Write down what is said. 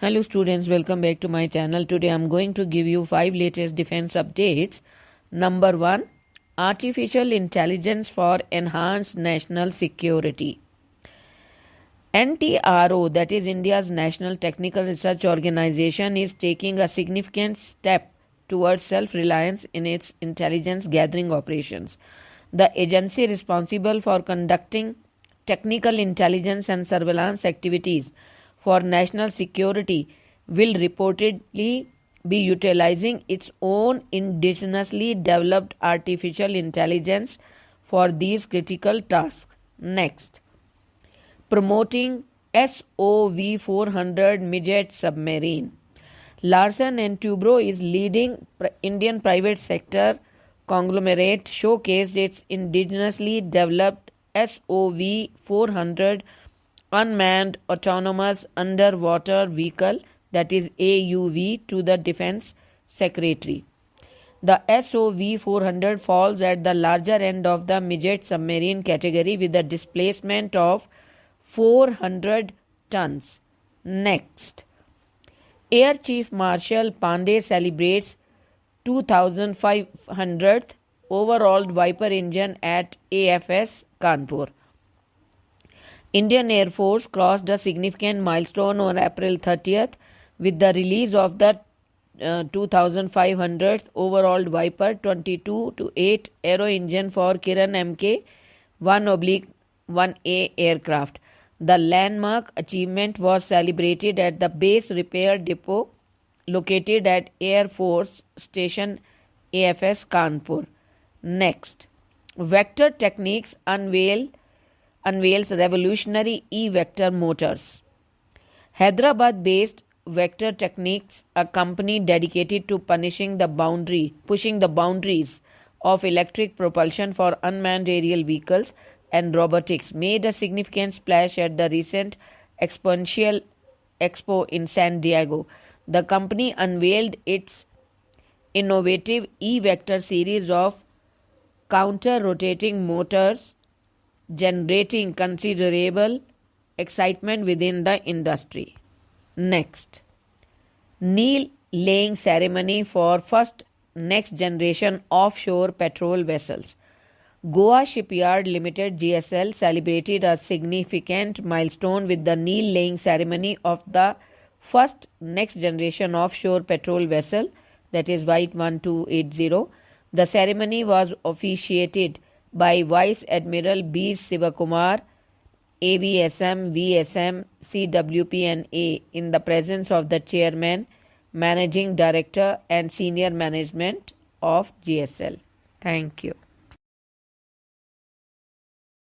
Hello students, welcome back to my channel. Today I'm going to give you 5 latest defense updates. Number 1, artificial intelligence for enhanced national security. NTRO, that is India's National Technical Research Organization, is taking a significant step towards self-reliance in its intelligence gathering operations. The agency responsible for conducting technical intelligence and surveillance activities for national security will reportedly be utilizing its own indigenously developed artificial intelligence for these critical tasks. Next, promoting SOV 400 midget submarine. Larsen and Toubro is leading Indian private sector conglomerate showcased its indigenously developed SOV 400 unmanned autonomous underwater vehicle, that is AUV, to the Defense Secretary. The SOV 400 falls at the larger end of the midget submarine category with a displacement of 400 tons. Next, Air Chief Marshal Pandey celebrates 2500th overhauled Viper engine at AFS Kanpur. Indian Air Force crossed a significant milestone on April 30th with the release of the 2500th overhauled Viper 22-8 aero engine for Kiran Mk 1/1A aircraft. The landmark achievement was celebrated at the base repair depot located at Air Force Station AFS Kanpur. Next, Vector Techniques unveils revolutionary E-Vector motors. Hyderabad-based Vector Techniques, a company dedicated to pushing the boundaries of electric propulsion for unmanned aerial vehicles and robotics, made a significant splash at the recent Exponential Expo in San Diego. The company unveiled its innovative E-Vector series of counter-rotating motors, generating considerable excitement within the industry. Next, knee laying ceremony for first next generation offshore patrol vessels. Goa Shipyard Limited GSL celebrated a significant milestone with the knee laying ceremony of the first next generation offshore patrol vessel, that is White 1280. The ceremony was officiated by Vice Admiral B. Sivakumar, AVSM, VSM, CWP and A, in the presence of the Chairman, Managing Director and Senior Management of GSL. Thank you.